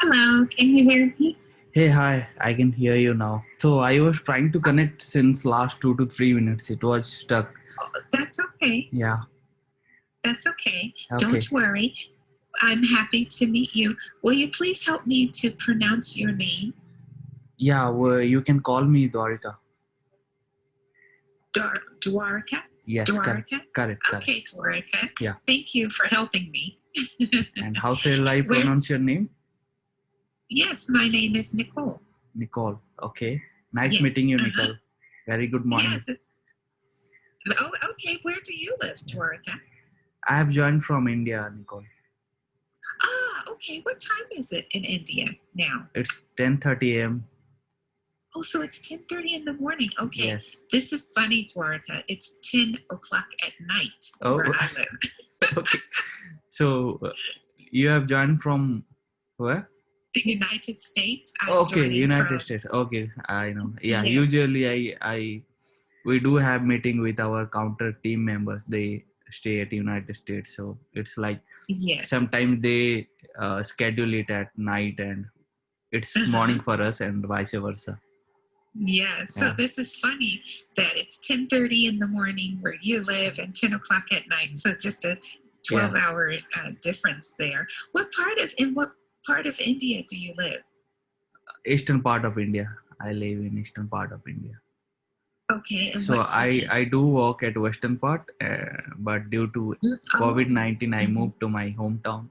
Hello, can you hear me? Hey, hi, I can hear you now. So I was trying to connect since last 2 to 3 minutes. It was stuck. Oh, that's okay. Yeah, That's okay. okay. Don't worry. I'm happy to meet you. Will you please help me to pronounce your name? Yeah, well, you can call me Dwarika. Dwarka? Yes, correct, Dwarka? correct, correct. Okay, Dwarka. Yeah. Thank you for helping me. And how shall I Where? pronounce your name? Yes, my name is Nicole. Nicole. Okay. Nice Yeah. meeting you, Uh-huh. Nicole. Very good morning. Yes. Oh, okay. Where do you live, Yeah. Dwarka? I have joined from India, Nicole. Ah, okay. What time is it in India now? It's 10:30 a.m. Oh, so it's 10:30 in the morning. Okay. Yes. This is funny, Dwarka. It's 10 o'clock at night where Oh, I live. okay. So you have joined from where? The United States, I'm Okay, joining United from. States. Okay, I know. Yeah, Yes. usually we do have meeting with our counter team members. They stay at United States, so it's like Yes. sometimes they schedule it at night, and it's morning Uh-huh. for us, and vice versa. Yes. So Yeah, this is funny that it's 10:30 in the morning where you live and 10 o'clock at night. So just a yeah. 12-hour difference there. What part of India do you live? Eastern part of India. I live in eastern part of India. Okay, and So what I city? do work at western part, but due to Oh, COVID-19, I mhm. moved to my hometown,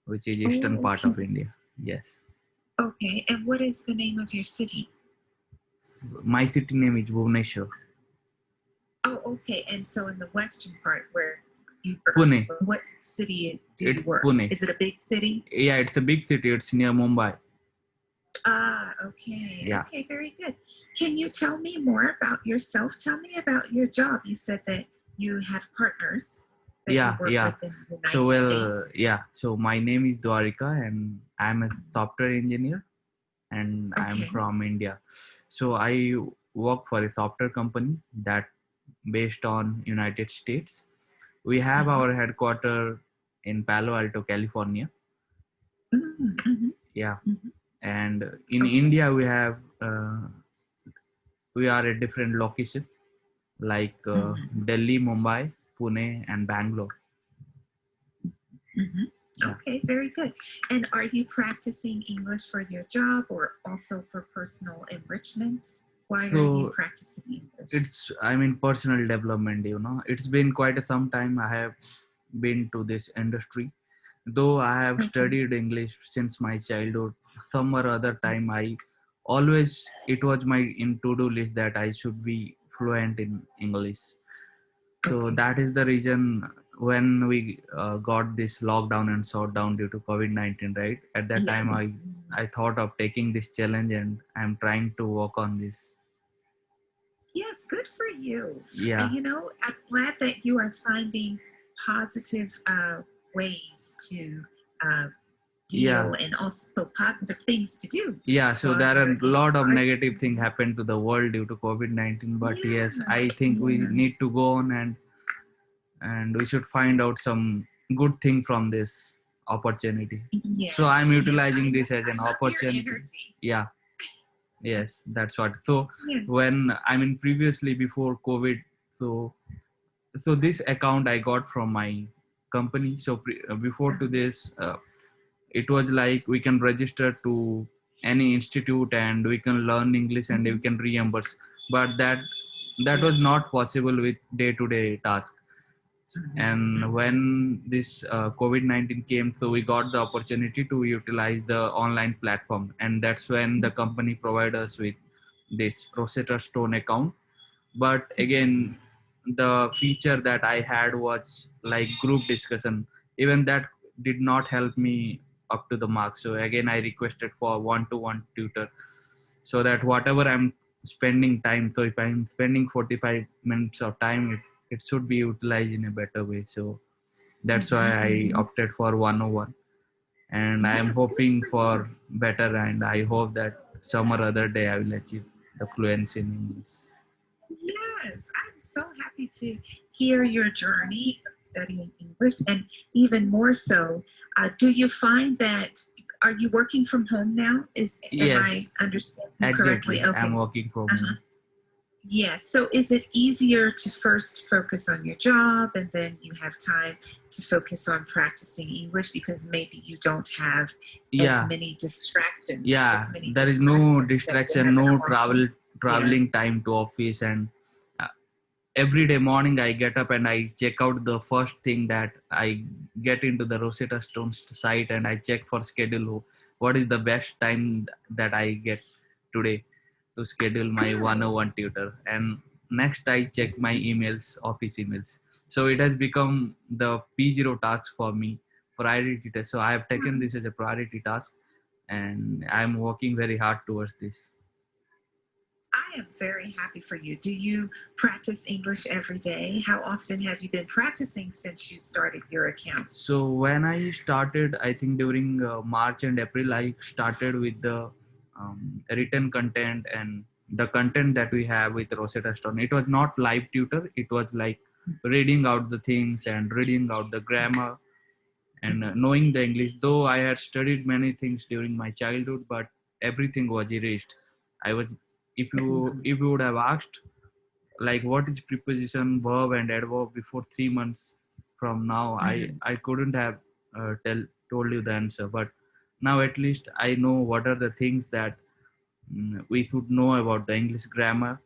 which is eastern Oh, part okay. of India. Yes. Okay, and what is the name of your city? My city name is Bhubaneswar. Oh, okay. And so in the western part where you work, Pune. what city do you It's work? Pune. Is it a big city? Yeah, it's a big city. It's near Mumbai. Ah, okay. Yeah, Okay, very good. Can you tell me more about yourself? Tell me about your job. You said that you have partners that you yeah, work yeah. with in the So United States. yeah. So my name is Dwarika, and I'm a software engineer, and I'm Okay. from India. So I work for a software company that based on United States. We have Uh-huh. our headquarter in Palo Alto, California. Mm-hmm. Yeah, Hmm. and in Okay. India we are at different location like Mm-hmm. Delhi, Mumbai, Pune, and Bangalore. Mm-hmm. Yeah. Okay, very good. And are you practicing English for your job or also for personal enrichment? Why are you So practicing English? it's, I mean, personal development. It's been quite some time I have been to this industry. Though I have Okay. studied English since my childhood, some or other time I always it was my in to-do list that I should be fluent in English. So Okay. that is the reason when we got this lockdown and shut down due to COVID-19, right? At that Yeah. time, I thought of taking this challenge, and I'm trying to work on this. Yes, good for you. And Yeah, I'm glad that you are finding positive ways to uh, deal yeah, and also positive things to do yeah. So while there are you're a in lot of art. negative things happened to the world due to COVID-19, but yes, Yeah, I think we yeah, need to go on, and we should find out some good thing from this opportunity. So yes, I'm yes. utilizing this as an I love your opportunity. energy. Yeah, yes, that's what. So Yeah. when I mean previously before COVID, so this account I got from my company. So before to Uh-huh. this, it was like we can register to any institute and we can learn English and we Mhm. can reimburse, but that Yeah. was not possible with day to day task. Mhm, And mhm, when this COVID-19 came, so we got the opportunity to utilize the online platform, and that's when the mhm, company provided us with this Rossetta Stone account. But mhm. again, the feature that I had was like group discussion. Even that did not help me up to the mark. So again, I requested for one-to-one tutor, so that whatever I'm spending time, so if I'm spending 45 minutes of time, it should be utilized in a better way. So that's why Mhm, I mhm. opted for 101, and I am Yes, good hoping for you. for better, and I hope that some or other day I will achieve the fluency in English. Yes, I'm so happy to hear your journey of studying English, and even more so, do you find that? Are you working from home now? Am I Yes, understanding you correctly? exactly. I'm Okay. working from Uh-huh. home. Yes. So is it easier to first focus on your job and then you have time to focus on practicing English because maybe you don't have as Yeah, many distractions, yeah. as many There is no distractions that you distraction, have at no home? Yeah. traveling time to office, and uh, every day morning I get up and I check out the first thing that I get into the Rosetta Stone site, and I check for schedule. What is the best time that I get today to schedule my Good. 101 tutor? And next I check my emails, office emails. So it has become the P0 task for me, priority test. So I have taken Mhm. this as a priority task, and I'm working very hard towards this. I am very happy for you. Do you practice English every day? How often have you been practicing since you started your account? So when I started, I think during March and April, I started with the written content and the content that we have with Rosetta Stone. It was not live tutor. It was like reading out the things and reading out the grammar and knowing the English. Though I had studied many things during my childhood, but everything was erased. I was, if you would have asked like what is preposition, verb, and adverb before 3 months from now, Mhm. I couldn't have told you the answer. But now at least I know what are the things that we should know about the English grammar,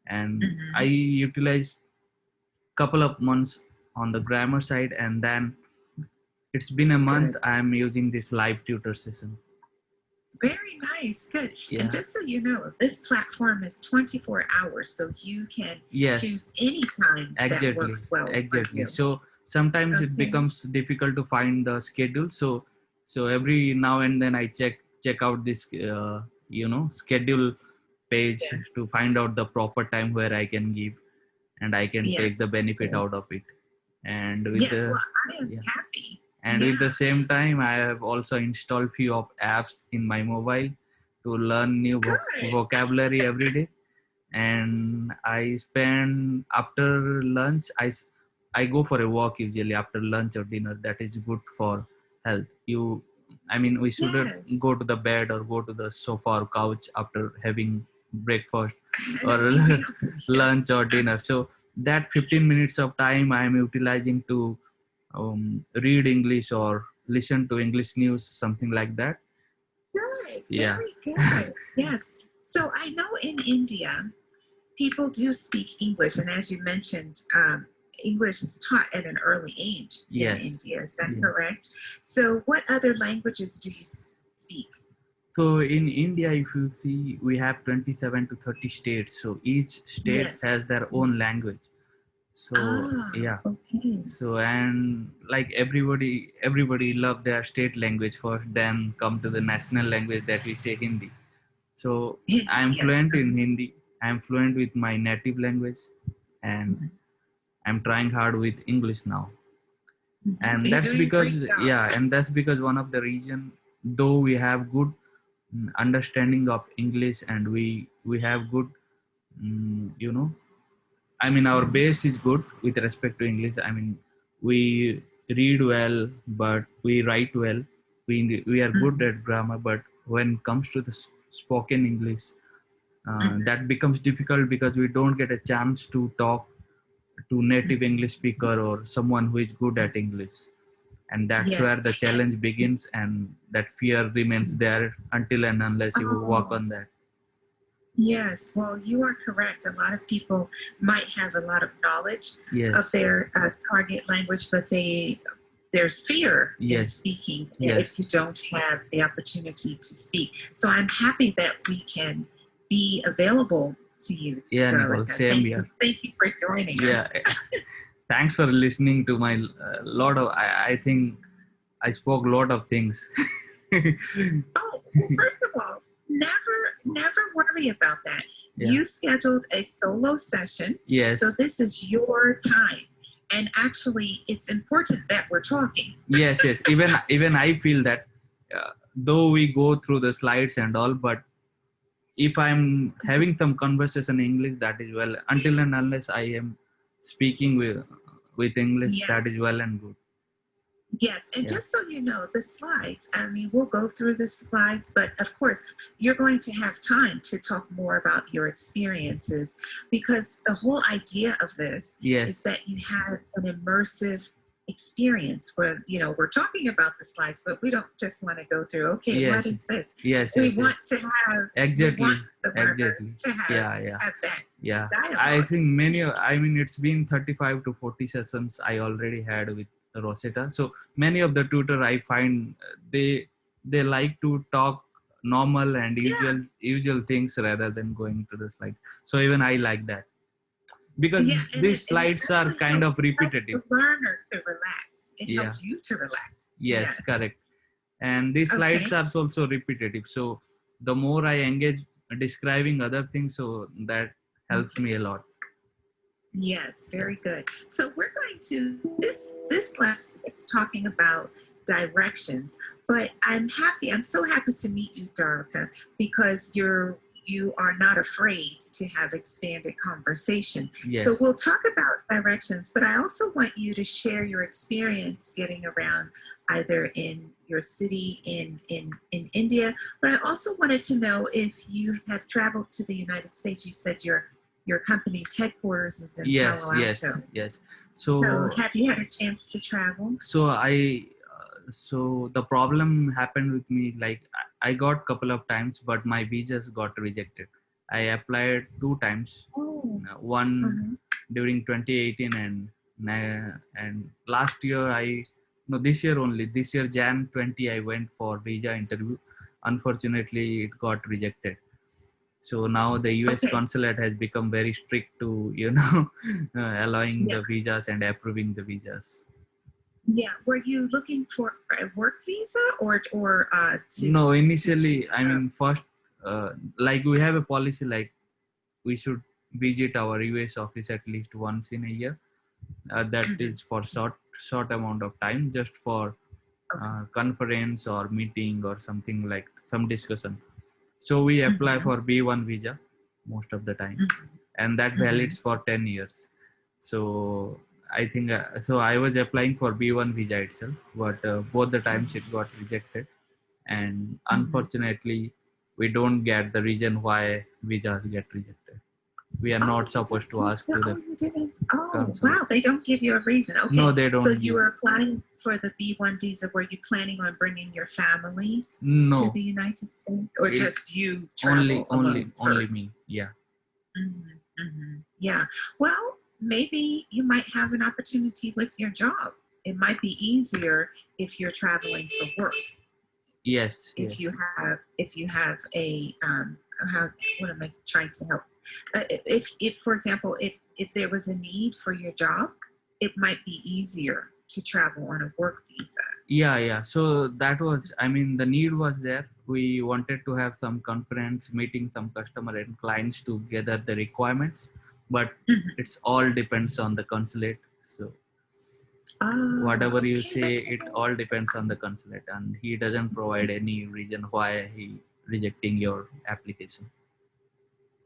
and I Mhm. utilize couple of months on the grammar side, and then it's been a month Good. I'm using this live tutor session. Very nice. Good. And Yeah. just so you know, this platform is 24 hours, so you can Yes. choose any time that Exactly, works well for exactly. you. So sometimes it Okay. becomes difficult to find the schedule. So every now and then I check out this schedule page Yeah. to find out the proper time where I can give and I can take the Yes. benefit Good. out of it. And with Yes. Well, the I am yeah, happy. and with the Yeah. same time I have also installed few of apps in my mobile to learn new Good. vocabulary every day. And I spend after lunch. I go for a walk usually after lunch or dinner. That is good for health. I mean, we shouldn't Yes. go to the bed or go to the sofa or couch after having breakfast or Yeah. Yeah. lunch or dinner. So that 15 minutes of time I am utilizing to read English or listen to English news, something like that. Good. Yeah. Very good. Yes. So I know in India, people do speak English, and as you mentioned, English is taught at an early age in Yes. India. Is that Yes. correct? So, what other languages do you speak? So in India, if you see, we have 27 to 30 states. So each state Yes. has their own language. So Ah, yeah. okay. So and like everybody love their state language first, then come to the national language that we say Hindi. So Hindi, I'm yes. fluent in Hindi. I'm fluent with my native language, and Mhm, I'm trying hard with English now. mhm. And You're that's doing a because great job. yeah, and that's because one of the reason, though we have good understanding of English and we have good you know I mean our Mhm, base is good with respect to English. I mean we read well, but we write well. We are good mhm, at grammar, but when it comes to the spoken English, mhm. that becomes difficult because we don't get a chance to talk to native Mhm. English speaker or someone who is good at English. And that's where Yes. the And, challenge begins, and that fear remains there until and unless you work oh, on that. yes. Well, you are correct. A lot of people might have a lot of knowledge of Yes, their target language, but there's fear in yes, speaking if yes. you don't have the opportunity to speak. So I'm happy that we can be available to you, Yeah, Nicole, Dorotha. same here. Thank you for joining Yeah, us. thanks for listening to my lot of. I think I spoke a lot of things. Oh, well, first of all, never worry about that. Yeah. You scheduled a solo session, so Yes. this is your time. And actually, it's important that we're talking. Yes. Yes. Even I feel that, though we go through the slides and all, but if I'm having some conversation in English, that is well. Until and unless I am speaking with English, that Yes, is well and good. Yes, and Yeah. just so you know, the slides, I mean, we'll go through the slides, but of course, you're going to have time to talk more about your experiences because the whole idea of this is Yes. that you have an immersive experience where, we're talking about the slides, but we don't just want to go through, okay, what Yes. is this? Yes. We Yes. want Yes. to have, we want Exactly. the learners Exactly. to have, Yeah. Yeah. have that Yeah. I dialogue. think I mean, it's been 35 to 40 sessions I already had with Rossetta. So many of the tutor I find they like to talk normal and Yeah, usual things rather than going to the slide. So even I like that because yeah, these and it slides are actually kind of helps repetitive. the learner to relax. It Yeah. helps you to relax. Yes. Yes. Correct. And these slides Okay. are also repetitive. So the more I engage describing other things, so that helps me a lot. Yes, Yeah. very good. So we're going to this lesson is talking about directions, but I'm so happy to meet you, Darica, because you are not afraid to have expanded conversation. So Yes. we'll talk about directions, but I also want you to share your experience getting around either in your city in India, but I also wanted to know if you have traveled to the United States. You said your company's headquarters is in Yes. Palo Yes. Alto. Yes. So, So have you had a chance to travel? so I so the problem happened with me, like I got couple of times, but my visas got rejected. I applied two times, Oh, one uh-huh. during 2018 and last year I no this year only, this year Jan 20 I went for visa interview. Unfortunately it got rejected. So now the US Okay. consulate has become very strict to allowing Yeah. the visas and approving the visas. Yeah. Were you looking for a work visa or No, to teach? initially, I mean, first, like we have a policy like we should visit our US office at least once in a year. That Mhm. is for short amount of time, just for Okay. conference or meeting or something like some discussion. So we apply Hmm. for B1 visa most of the time, Hmm. and that Hmm. valids for 10 years. So I think so. I was applying for B1 visa itself, but both the times it got rejected, and Hmm. unfortunately we don't get the reason why visas get rejected. We are Oh, not supposed to ask to the you didn't. Oh, consulate. wow. They don't give you a reason. No, Okay. they So don't you give. were applying for the B1 visa. Were you planning on bringing your family to No, the United States or it just you only travel only alone only first? me. Yeah. Mhm, mhm. Yeah. Well, maybe you might have an opportunity with your job. It might be easier if you're traveling for work. Yes. If Yes. you have a how what am I trying to help? If for example if there was a need for your job, it might be easier to travel on a work visa. Yeah. Yeah. So that was. I mean, the need was there. We wanted to have some conference, meeting some customer and clients to gather the requirements, but Mhm. it's all depends on the consulate. So whatever you Okay, say, that's it all depends on the consulate, and he doesn't provide any reason why he rejecting your application.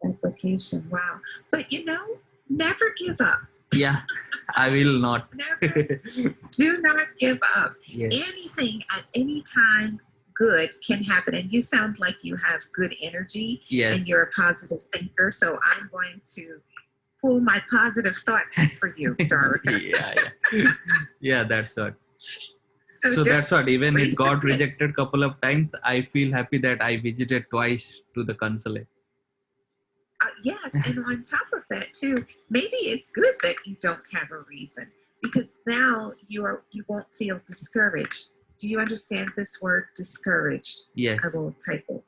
application. Wow. But never give up. Yeah. I will not. Never Do not give up. Yes. Anything at any time good can happen. And you sound like you have good energy and Yes. you're a positive thinker. So I'm going to pull my positive thoughts for you, Darica. Yeah. Yeah. Yeah, that's what. So So that's just what, even it got resubmit. rejected couple of times, I feel happy that I visited twice to the consulate. Yes, and on top of that too, maybe it's good that you don't have a reason because now you won't feel discouraged. Do you understand this word discouraged? I Yes. will type it.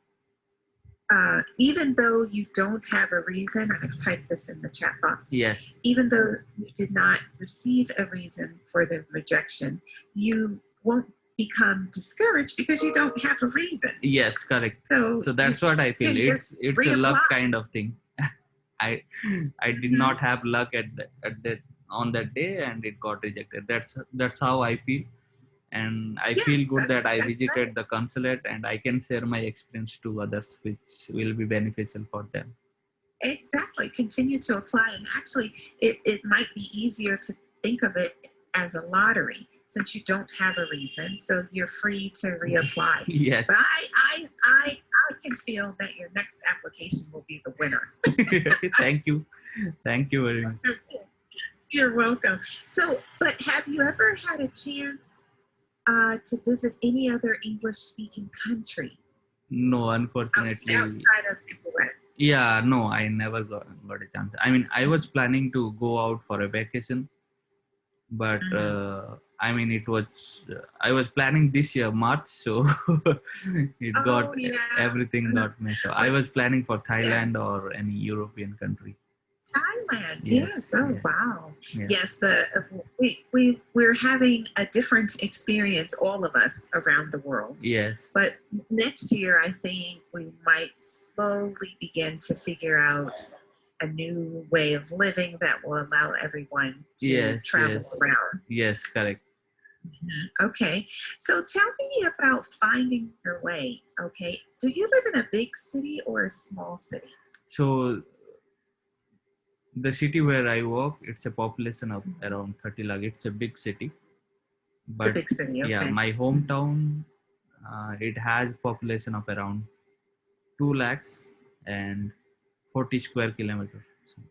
Even though you don't have a reason, I've typed this in the chat box, Yes. even though you did not receive a reason for the rejection, you won't become discouraged because you don't have a reason. Yes, correct. So So you that's what I feel. can just It's a luck reapply. kind of thing. I I did Mhm. not have luck at that on that day, and it got rejected. That's how I feel, and I feel Yes, good that I that's right. visited the consulate, and I can share my experience to others, which will be beneficial for them. Exactly. Continue to apply. And actually, it might be easier to think of it as a lottery. since you don't have a reason, so you're free to reapply. Yes. But I can feel that your next application will be the winner. Thank you. Thank you very much. You're welcome. So, but have you ever had a chance to visit any other English-speaking country No, unfortunately. outside of the US? Yeah, no, I never got a chance. I mean, I was planning to go out for a vacation, but Mhm. I mean, I was planning this year, March, so it got Oh yeah. everything got messed up. I Well, was planning for yeah. Thailand or any European country. Thailand, Yes, yes. Oh, yes, wow. yeah, Yes, we're having a different experience, all of us around the world. yes, But next year, I think we might slowly begin to figure out a new way of living that will allow everyone to yes, travel yes, around. yes, correct. Okay, so tell me about finding your way. Okay, do you live in a big city or a small city? So the city where I work, it's a population of Mhm. around 30 lakh. It's a big city, It's a but big city. yeah, Okay. my Mhm. hometown, it has population of around 2 lakhs and 40 square kilometers. So,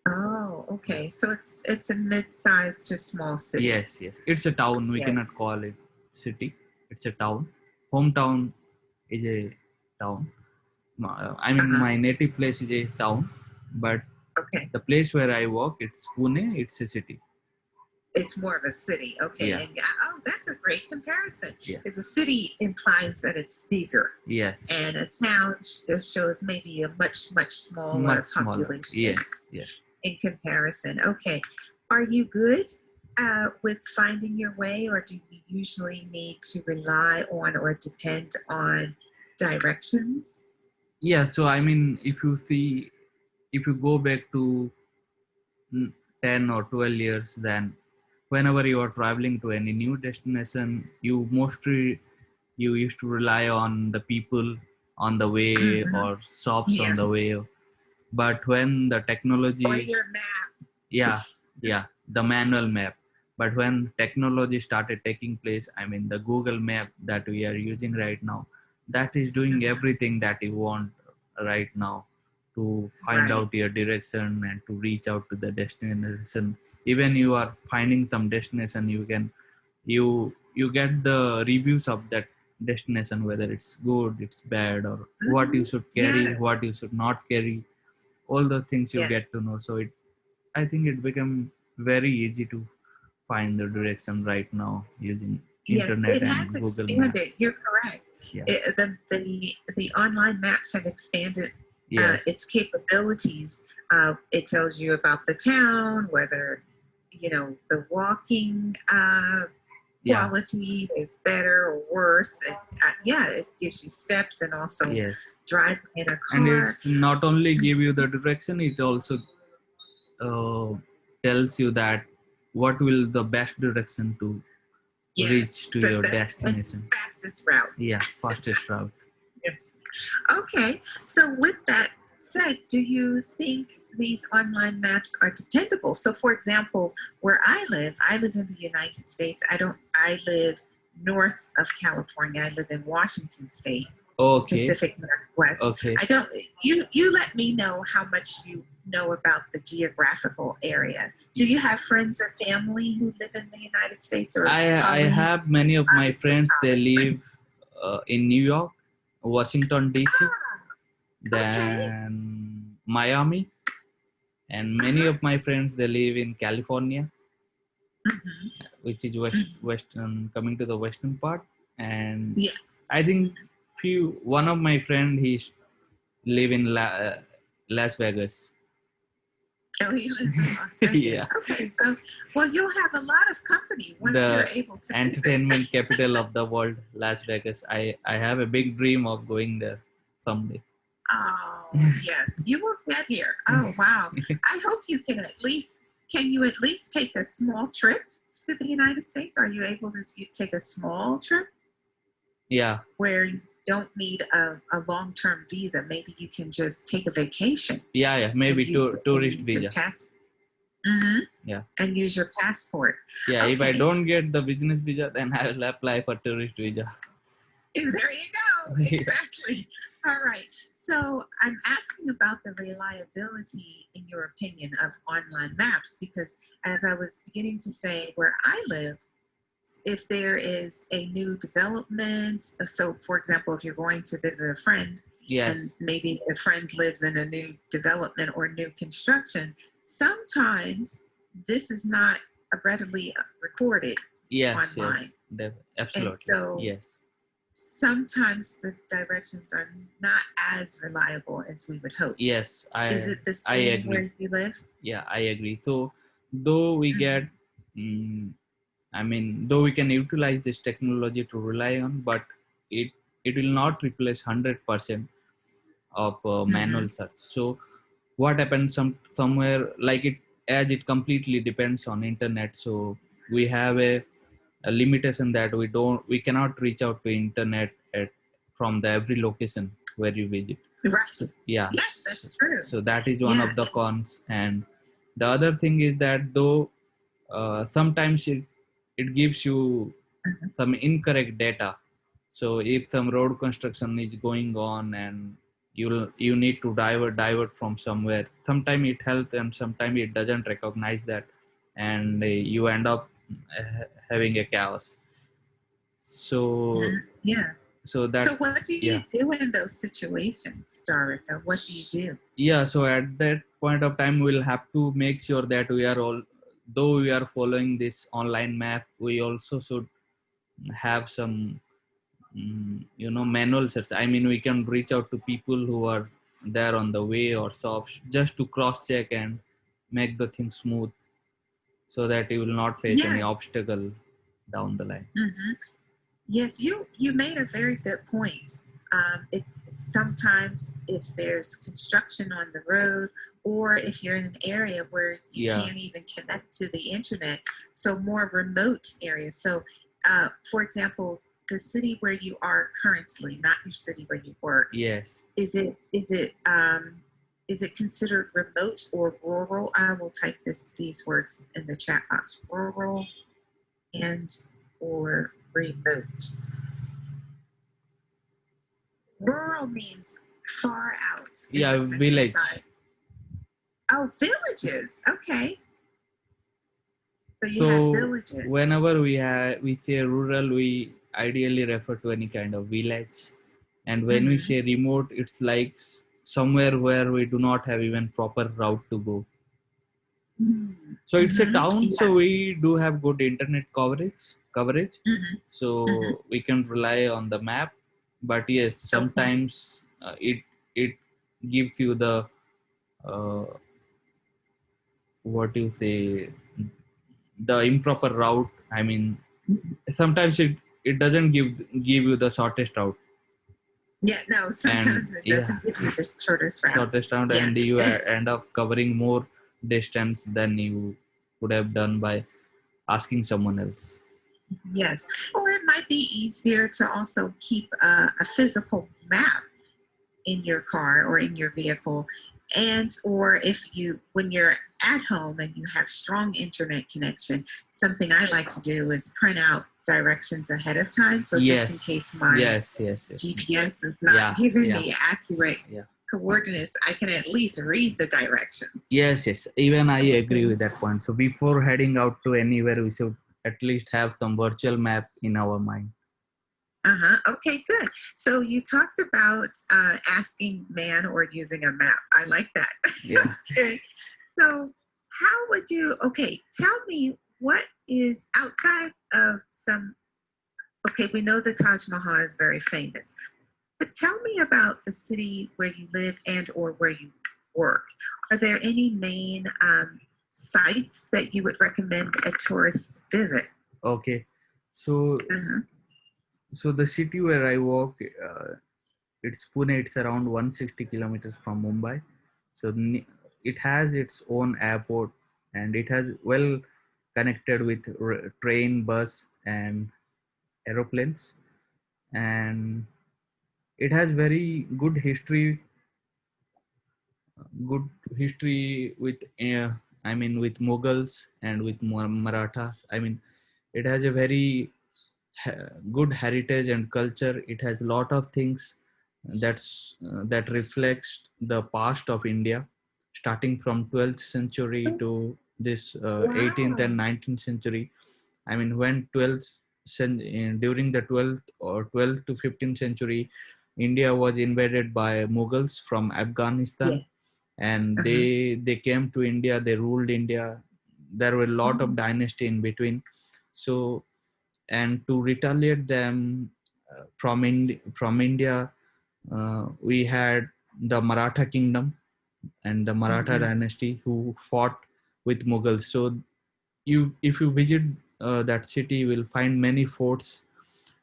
Oh, yeah. okay. So it's a mid-sized to small city. Yes, yes. It's a town. We cannot Yes. call it city. It's a town. Hometown is a town. I mean, Uh-huh. my native place is a town, but Okay. the place where I work, it's Pune. It's a city. It's more of a city. Okay. Yeah, And yeah, oh, that's a great comparison. yeah. Because a city implies that it's bigger, Yes. and a town just shows maybe a much Much smaller smaller. population Yes, yes. in comparison. Okay. Are you good with finding your way, or do you usually need to rely on or depend on directions? Yeah. So I mean, if you go back to 10 or 12 years, then whenever you are traveling to any new destination, you used to rely on the people on the way Hmm. or shops on Yeah. the way. But when the Or technology, your map. yeah, yeah, the manual map. But when technology started taking place, I mean, the Google map that we are using right now, that is doing everything that you want right now to find Right. out your direction and to reach out to the destination. Even you are finding some destination, you get the reviews of that destination, whether it's good, it's bad, or what you Hmm. should carry, Yes. what you should not carry. All the things you Yes. get to know. So I think it became very easy to find the direction right now using Yes, internet it and has Google Map. expanded. You're correct. Yeah. The online maps have expanded Yes. its capabilities. It tells you about the town, whether the walking Yeah. quality is better or worse. Yeah, it gives you steps and also Yes. driving in a And car. it's not only give you the direction, it also tells you that what will the best direction to Yes, reach to your and destination. fastest route. Yeah, fastest route. Yes. Okay, so with that said, do you think these online maps are dependable? So, for example, where I live in the United States. I live north of California. I live in Washington State, Okay. Pacific Northwest. Okay. I don't, you let me know how much you know about the geographical area. Do you have friends or family who live in the United States or I colleagues? have many of my From friends. They college. live in New York, Washington D.C., Ah, okay. then Miami, and many Uh-huh. of my friends they live in California, Hmm. which is Hmm. western, coming to the western part. And Yeah. I think one of my friend live in Las Vegas. Oh, he lives in Las Vegas. Yeah, Okay, so well, you'll have a lot of company once you're the able to visit. entertainment capital of the world, Las Vegas. I have a big dream of going there someday. Oh, yes, you will get here. Oh, wow. I hope you can can you at least take a small trip to the United States? Are you able to take a small trip Yeah, where you don't need a long-term visa? Maybe you can just take a vacation yeah, and maybe use tourist your visa. pass. Hmm. Yeah. And use your passport. Yeah, if I Okay. don't get the business visa, then I will apply for tourist visa. There you go. Yes. Exactly. All right. So I'm asking about the reliability, in your opinion, of online maps because, as I was beginning to say, where I live, if there is a new development, so for example, if you're going to visit a friend and Yes. maybe a friend lives in a new development or new construction, sometimes this is not readily recorded Yes. Yes. online. And Absolutely. so Yes. sometimes the directions are not as reliable as we would hope. Yes. Is it the I same agree. where you live? Yeah, I agree. So, though we get, Mhm. mm, I mean, though we can utilize this technology to rely on, but it it will not replace 100% of manual Mhm. search. So, what happens somewhere like it, as it completely depends on internet. So we have a limitation that we cannot reach out to internet from the every location where you visit. Right. So yeah, Yes, that's true. so that is one Yeah. of the cons. And the other thing is that though sometimes it gives you Mhm. some incorrect data. So if some road construction is going on and you need to divert from somewhere, sometimes it helps and sometimes it doesn't recognize that, and you end up having a chaos. So Mhm. Yeah. so So that's what do yeah. you do in those situations, Darica? What do you S- do? yeah, so at that point of time we'll have to make sure that we are all, though we are following this online map, we also should have some manual search. I mean, we can reach out to people who are there on the way or shops just to cross check and make the thing smooth, so that you will not face any Yeah. obstacle down the line. Hmm. Yes, you made a very good point. It's sometimes if there's construction on the road, or if you're in an area where you Yeah. can't even connect to the internet, so more remote areas. So, for example, the city where you are currently, not your city where you work, Yes. is it considered remote or rural? I will type these words in the chat box: rural and or remote. Rural means far out in Yeah, the village. countryside. Oh, villages. Okay. So you have So villages. whenever we say rural, we ideally refer to any kind of village, and when we Mm-hmm. say remote, it's like somewhere where we do not have even proper route to go. So it's a Mm-hmm. town, Yeah. so we do have good internet coverage, Mm-hmm. Mm-hmm. so we can rely on the map. But yes, Okay. sometimes it gives you the uh, what do you say, the improper route. I mean, Mhm. sometimes it doesn't give you the shortest route. Yeah. No. And Sometimes it yeah, doesn't give you the shortest route. shortest route, Yeah. and you end up covering more distance than you would have done by asking someone else. Yes. Or it might be easier to also keep a physical map in your car or in your vehicle, and or if you when you're at home and you have strong internet connection, something I like to do is print out directions ahead of time, so just in Yes, case my yes, yes, yes. GPS is not Yeah, giving yeah, me accurate yeah. coordinates, I can at least read the directions. Yes, yes. Even I agree Okay. with that point. So before heading out to anywhere, we should at least have some virtual map in our mind. Uh-huh. Okay, good. So you talked about asking man or using a map. I like that. Yeah. Okay. So how would you, okay, tell me what is outside of some, okay, we know the Taj Mahal is very famous, but tell me about the city where you live and or where you work. Are there any main sites that you would recommend a tourist visit? Okay. So Uh-huh. so the city where I work, it's Pune. It's around 160 kilometers from Mumbai. So it has its own airport, and it has well connected with train, bus, and aeroplanes, and it has very good history with I mean, with Mughals and with Marathas. I mean, it has a very good heritage and culture. It has a lot of things that reflects the past of India, starting from 12th century to this 18th Wow. and 19th century. I mean, when during the 12th to 15th century, India was invaded by Mughals from Yeah. Afghanistan, and Uh-huh. they came to India. They ruled India. There were a lot of Mhm. dynasty in between. So, and to retaliate them from India, we had the Maratha kingdom and the Maratha Mhm. dynasty who fought with Mughals. So if you visit that city, you will find many forts,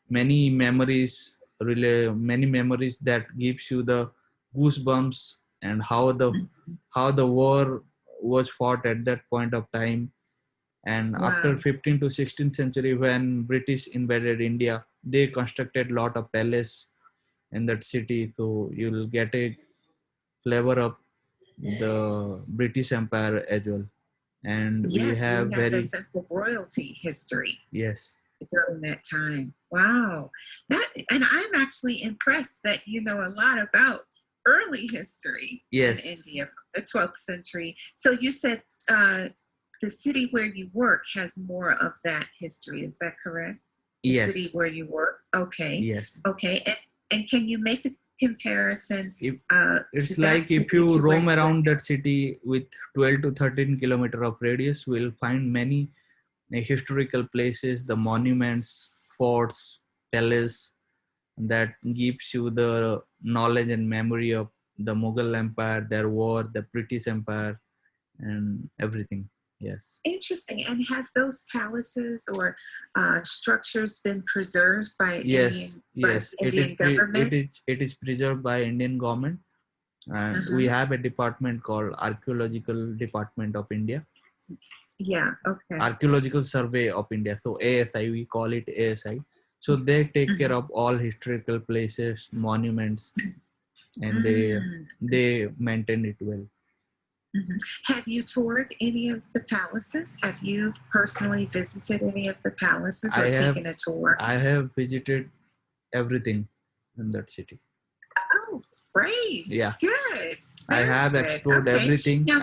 many memories, really many memories that gives you the goosebumps, and Mhm. how the war was fought at that point of time. And after Wow. 15th to 16th century, when British invaded India, they constructed lot of palace in that city, so you'll get a flavor of the British Empire as well. And we Yes, have we have the very, sense of royalty history yes, during that time. Wow. That, and I'm actually impressed that you know a lot about early history in yes, India from the 12th century. So you said the city where you work has more of that history. Is that correct? The city yes, where you work. Okay. yes. Okay. And can you make a comparison If to it's that like if city you to where roam you live around now? that city with 12 to 13 kilometer of radius, we'll find many historical places, the monuments, forts, palace that gives you the knowledge and memory of the Mughal Empire, their war, the British Empire, and everything. Yes. Interesting. And have those palaces or structures been preserved Yes, by yes. the Indian government? It is preserved by Indian government, and we Uh-huh. have a department called Archaeological Department of India, Yeah. Okay. Archaeological Survey of India. So ASI, we call it ASI. So they take care Mhm. of all historical places, monuments, and Mm. they maintain it well. Mhm. Have you toured any of the palaces? Have you personally visited any of the palaces I or have taken a tour? I have visited everything in that city. Oh, great. Yeah, Good. I Very have good. explored Okay. everything, Now,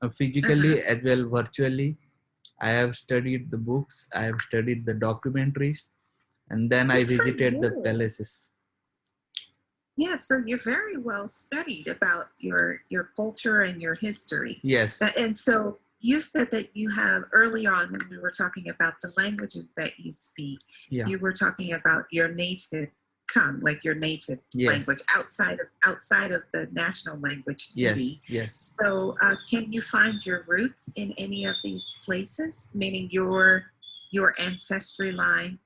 uh-huh. physically as well virtually. I have studied the books, I have studied the documentaries, and then I Good for visited the you. palaces. Yeah, so you're very well studied about your culture and your history. Yes, And so you said that you have early on when we were talking about the languages that you speak, yeah, you were talking about your native tongue, like your native yes, language outside of the national language yes, Hindi. yes, So can you find your roots in any of these places? Meaning your ancestry line,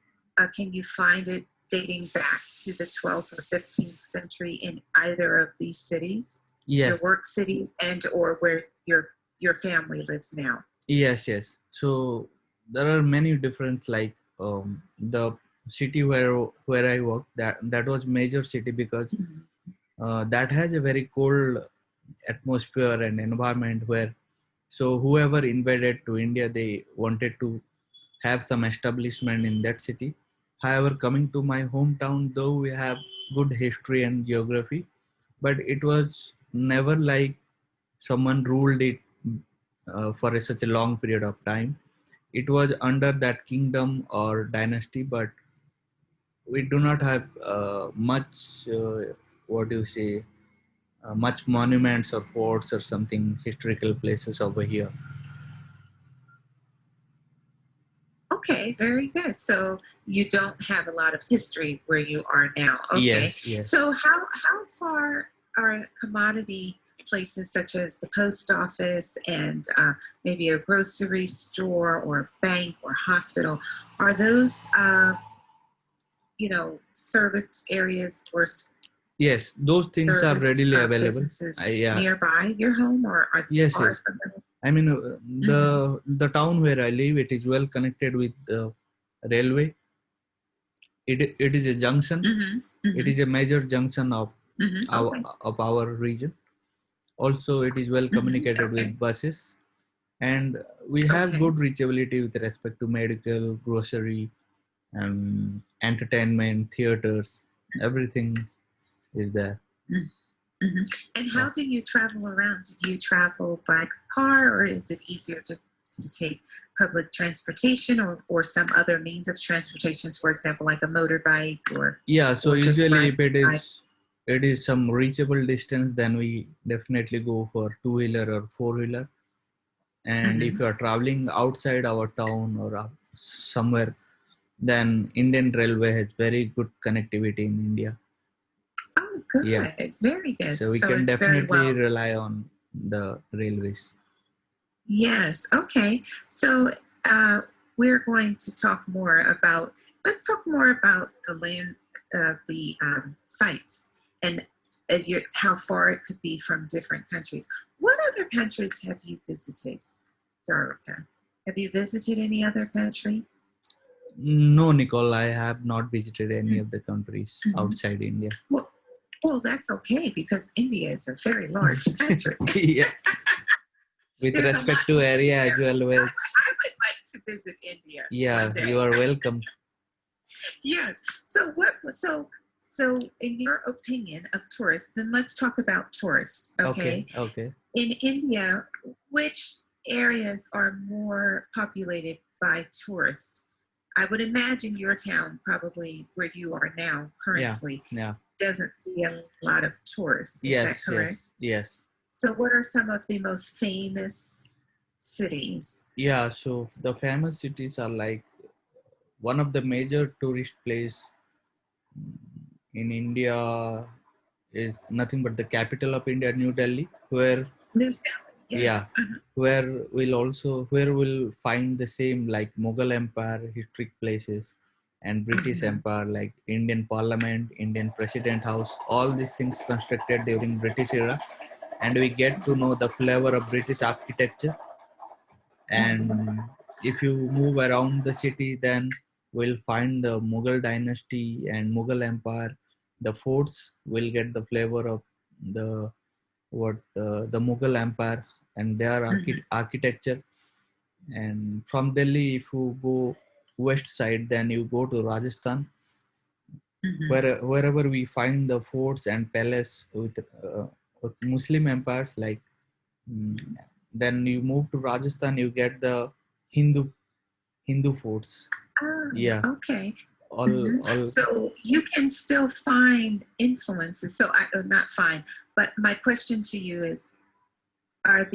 can you find it dating back to the 12th or 15th century in either of these cities, your yes, work city and or where your family lives now? yes. So there are many different, like the city where I work, that was major city because Mhm. that has a very cold atmosphere and environment where, so whoever invaded to India, they wanted to have some establishment in that city. However, coming to my hometown, though we have good history and geography, but it was never like someone ruled it for such a long period of time. It was under that kingdom or dynasty, but we do not have much, what do you say, much monuments or forts or something historical places over here. Okay, very good. So you don't have a lot of history where you are now. Okay. Yes, yes, So how far are commodity places such as the post office and maybe a grocery store or bank or hospital, are those service areas or yes. Those things are service readily available. businesses Yeah, nearby your home, or are they yes, far yes. from your I mean, home? the town where I live, it is well connected with the railway. It is a junction. Hmm. It Hmm. is a major junction Hmm. our Okay. of our region. Also, it is well communicated Okay. with buses, and we have Okay. good reachability with respect to medical, grocery, entertainment, theaters. Everything is there. Mm-hmm. And Yeah. how do you travel around? Do you travel by car, or is it easier to take public transportation, or some other means of transportations, for example, like a motorbike, Yeah, so or just usually ride if it by? is some reachable distance, then we definitely go for two-wheeler or four-wheeler. And if Mm-hmm. you are traveling outside our town or somewhere, then Indian Railway has very good connectivity in India. Oh, Yeah, good. Very good. so we So can it's very definitely well. rely on the railways. Yes. Okay. So uh, we're going to talk more about. Let's talk more about the land, the sites, and how far it could be from different countries. What other countries have you visited, Darika? Have you visited any other country? No, Nicole, I have not visited any of the countries Mm-hmm. outside India. Well, well, that's okay because India is a very large country. Yeah, with There's a lot respect to to do area as there. well, I, which I would like to visit India one yeah, you day. are welcome. Yes. So what? So in your opinion of tourists, then let's talk about tourists. Okay, Okay. okay. In India, which areas are more populated by tourists? I would imagine your town, probably where you are now Yeah, currently, yeah. doesn't see a lot of tourists. Is that Yes, yes, correct? yes. So, what are some of the most famous cities? Yeah, so the famous cities are like one of the major tourist place in India is nothing but the capital of India, New Delhi, where New Delhi, yeah, yes. Uh-huh. where we'll find the same like Mughal Empire historic places and British Mhm. Empire like Indian Parliament, Indian President House, all these things constructed during British era, and we get to know the flavor of British architecture. Mhm. And if you move around the city, then we'll find the Mughal dynasty and Mughal Empire. The forts will get the flavor of the the Mughal Empire and their Mhm. architecture. And from Delhi, if you go west side, then you go to Rajasthan, Mhm. where wherever we find the forts and palace with Muslim empires. Like then you move to Rajasthan, you get the Hindu forts. Ah, Yeah, okay. Mhm. all So you can still find influences. So I not find, but my question to you is: are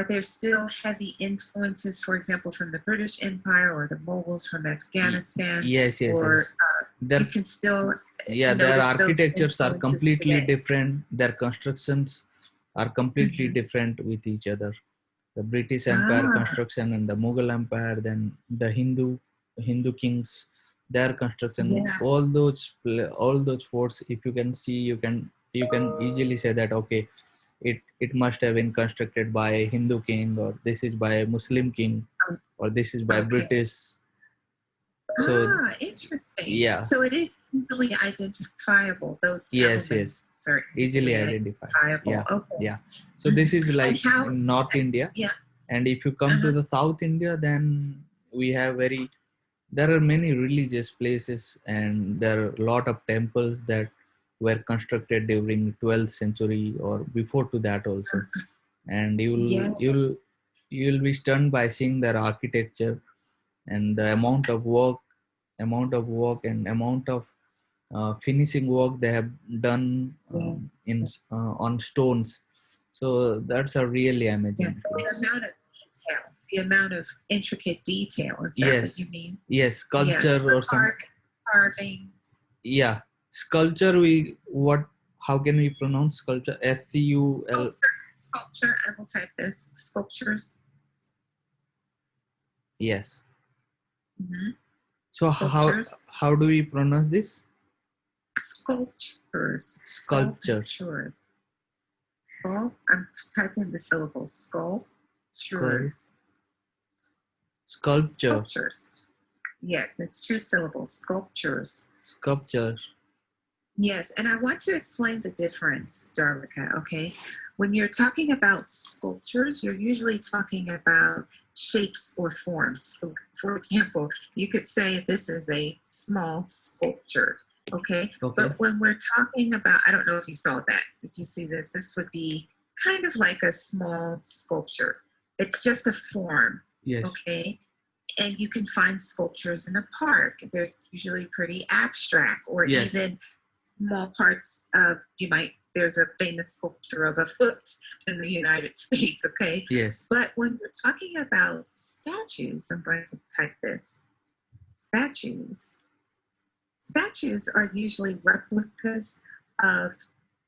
there still heavy influences, for example, from the British Empire or the Mughals from y- Afghanistan, yes, yes, or yes. you Their can still their notice those architectures are influences completely today? different. Their constructions are completely Hmm. different with each other. The British Empire Ah, construction and the Mughal Empire, then the Hindu kings, their construction, yeah, all those forts. If you can see, you can easily say that okay, it must have been constructed by a Hindu king, or this is by a Muslim king, um, or this is by okay. British. So Ah, interesting. yeah, So it is easily identifiable. Those yes, settlements yes, are easily easily identify. identifiable. Yeah, Okay. yeah. So Mhm. this is And like how? North India. Yeah. And if you come to Uh-huh. the South India, then we have very there are many religious places, and there are a lot of temples that were constructed during 12th century or before to that also. And Yeah. you'll be stunned by seeing their architecture and the amount of finishing work they have done Yeah. in on stones. So that's a really amazing Yes. The place. amount of detail, the amount of intricate detail. Is that what Yes, you mean? yes, Yes. sculpture The or some carvings. yeah sculpture. We what how can we pronounce sculpture? SCUL. Sculpture. I will type this. Sculptures. Yes. Hmm. So Sculptures. how do we pronounce this? Sculptures. Sculptures. Sculptures. I'm typing the syllables. Skull. Sculptures. Sculpture. Sculptures. Yes, it's two syllables. Sculptures. Sculpture. Yes, and I want to explain the difference, Darlika. Okay, When you're talking about sculptures, you're usually talking about shapes or forms. So, for example, you could say this is a small sculpture. Okay. Okay. But when we're talking about, I don't know if you saw that. Did you see this? This would be kind of like a small sculpture. It's just a form. Yes. Okay. And you can find sculptures in a park. They're usually pretty abstract, or Yes. even small parts of, there's a famous sculpture of a foot in the United States, okay? Yes. But when we're talking about statues, I'm going to type this. Statues. Statues are usually replicas of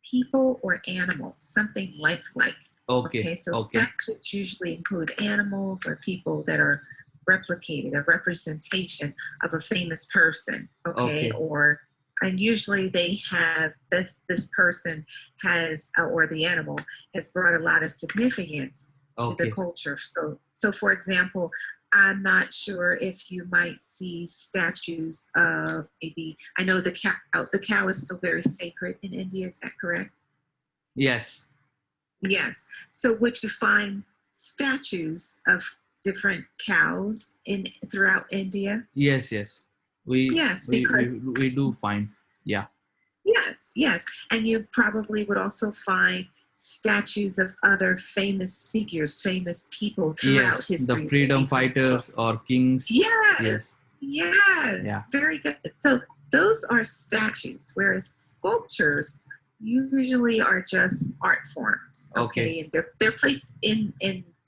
people or animals, something lifelike. Okay. Okay, so Okay. statues usually include animals or people that are replicated, a representation of a famous person. Okay, Okay. and usually they have this person has or the animal has brought a lot of significance to the Okay. culture. So for example, I'm not sure if you might see statues of maybe, I know the cow. The cow is still very sacred in India. Is that correct? Yes. Yes. So would you find statues of different cows in throughout India? Yes. Yes. We Yes, we we because we do find. Yeah. yes, and you probably would also find statues of other famous figures, famous people throughout Yes. The history, freedom maybe from fighters or kings. Yes. yes, Yeah. yes, very good. So those are statues, whereas sculptures usually are just art forms, Okay. okay, and they're placed in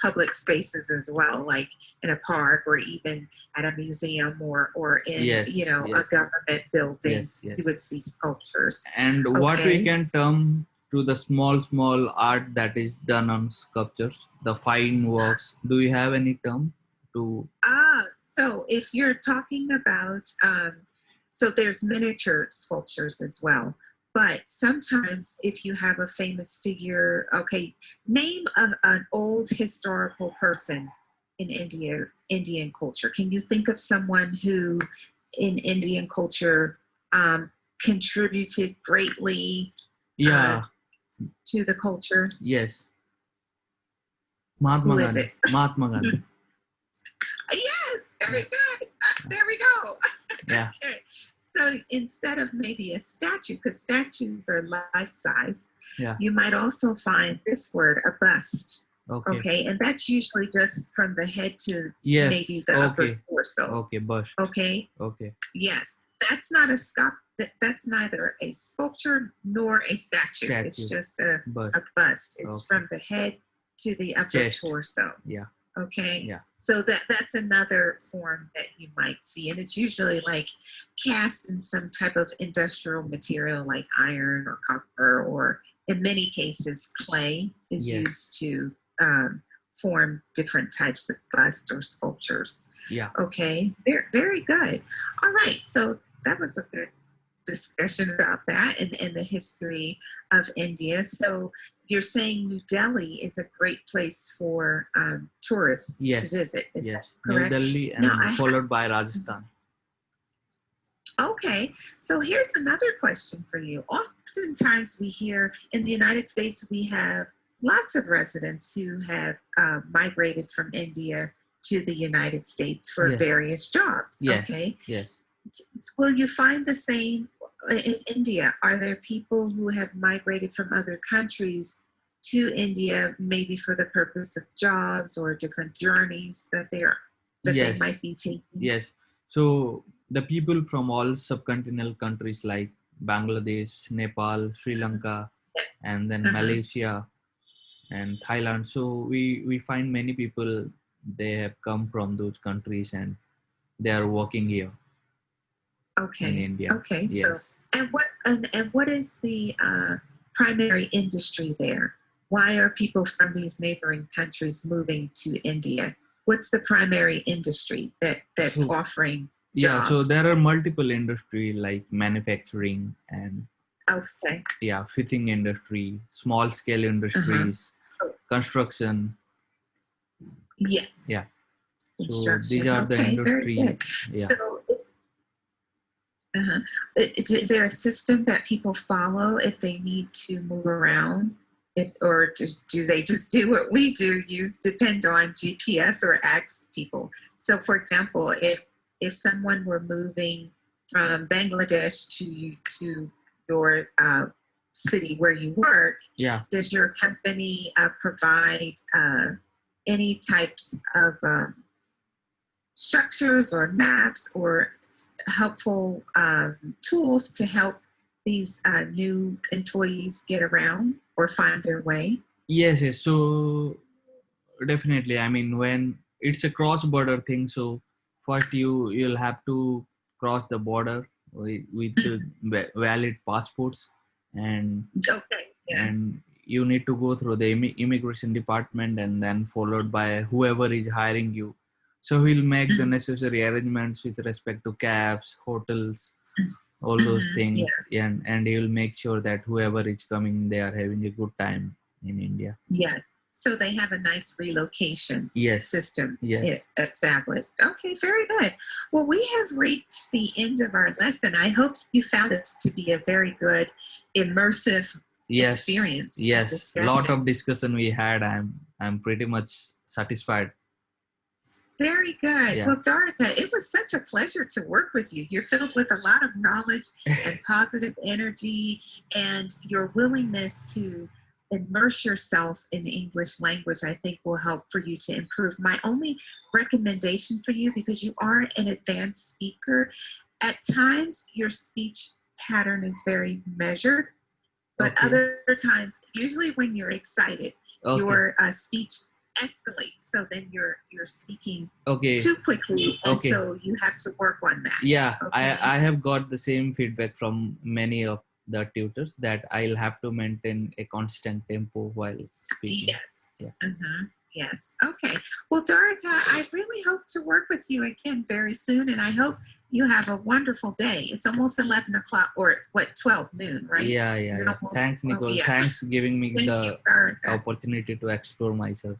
public spaces as well, like in a park or even at a museum or in Yes. a Yes. government building. Yes. You Yes. would see sculptures. And what we Okay. can term to the small art that is done on sculptures, the fine works. Do you have any term to? So if you're talking about, so there's miniature sculptures as well. But sometimes if you have a famous figure, okay, name an old historical person in Indian culture. Can you think of someone who in Indian culture contributed greatly uh, Yeah. to the culture? Yes. Mahatma Who is Gandhi. it? Mahatma Gandhi. Yes, very Yeah. good. There we go. Yeah. Okay. So instead of maybe a statue, because statues are life size, Yeah. you might also find this word, a bust. Okay. Okay. And that's usually just from the head to maybe Yes. the upper Okay. torso. Okay. Bust. Okay. Okay. Yes. That's not a that's neither a sculpture nor a statue. It's Statue. just Bust. a bust. It's Okay. from the head to the upper Chest. torso. Yeah. Okay. Yeah. So that's another form that you might see. And it's usually like cast in some type of industrial material like iron or copper, or in many cases, clay is Yes. used to form different types of busts or sculptures. Yeah. Okay. Very, very good. All right. So that was a good discussion about that and the history of India. So you're saying New Delhi is a great place for tourists to Yes. visit. Is that Yes. New correct? Delhi Now, and followed by Rajasthan. okay. So here's another question for you. Oftentimes we hear in the United States, we have lots of residents who have migrated from India to the United States for Yes. various jobs. Yes. Okay. Yes. Will you find the same in India? Are there people who have migrated from other countries to India, maybe for the purpose of jobs or different journeys that they might Yes. be taking? Yes. So the people from all subcontinental countries like Bangladesh, Nepal, Sri Lanka, and then Uh-huh. Malaysia and Thailand. So we find many people, they have come from those countries and they are working here in Okay. India. Okay. So, Yes. and what is the primary industry there? Why are people from these neighboring countries moving to India? What's the primary industry that's So offering yeah, so jobs? there are multiple industry like manufacturing and Okay. fitting industry, small scale Uh-huh. industries, So construction. yes, Yeah. So these construction. are the Okay, very industry. good. Yeah. So, is there a system that people follow if they need to move around? Or do they just do what we do, depend on GPS or ask people? So, for example, if someone were moving from Bangladesh to your city where you work, Yeah. does your company provide any types of structures or maps or helpful tools to help these new employees get around or find their way? Yes, yes. So definitely, I mean, when it's a cross-border thing, so first you'll have to cross the border with the valid passports, and Okay, yeah. and you need to go through the immigration department, and then followed by whoever is hiring you. So he'll make the necessary arrangements with respect to cabs, hotels, all those Yeah, things, and he'll make sure that whoever is coming, they are having a good time in India. yeah. So they have a nice relocation Yes, system yes. established. Okay, very good. Well, we have reached the end of our lesson. I hope you found this to be a very good, immersive Yes, experience and yes. Lot discussion. of discussion we had. I'm pretty much satisfied. Very good. Yeah. Well, Dorotha, it was such a pleasure to work with you. You're filled with a lot of knowledge and positive energy, and your willingness to immerse yourself in the English language, I think, will help for you to improve. My only recommendation for you, because you are an advanced speaker, at times your speech pattern is very measured, but Okay. other times, usually when you're excited, Okay. your speech escalates. So then you're speaking Okay. too quickly, and Okay. so you have to work on that. Yeah, Okay. I have got the same feedback from many of the tutors that I'll have to maintain a constant tempo while speaking. Yes. Yeah. Yes. Okay. Well, Dorotha, I really hope to work with you again very soon, and I hope you have a wonderful day. It's almost 11 o'clock, or what, 12 noon, right? Yeah, Is yeah, it yeah. almost Thanks, 12? Nicole. Yeah. Thanks giving me Thank you, the Dorotha. opportunity to explore myself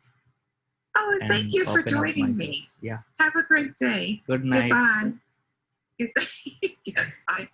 Oh, and thank and you for open up joining myself. me. Yeah. Have a great day. Good night. Goodbye. Yes, bye.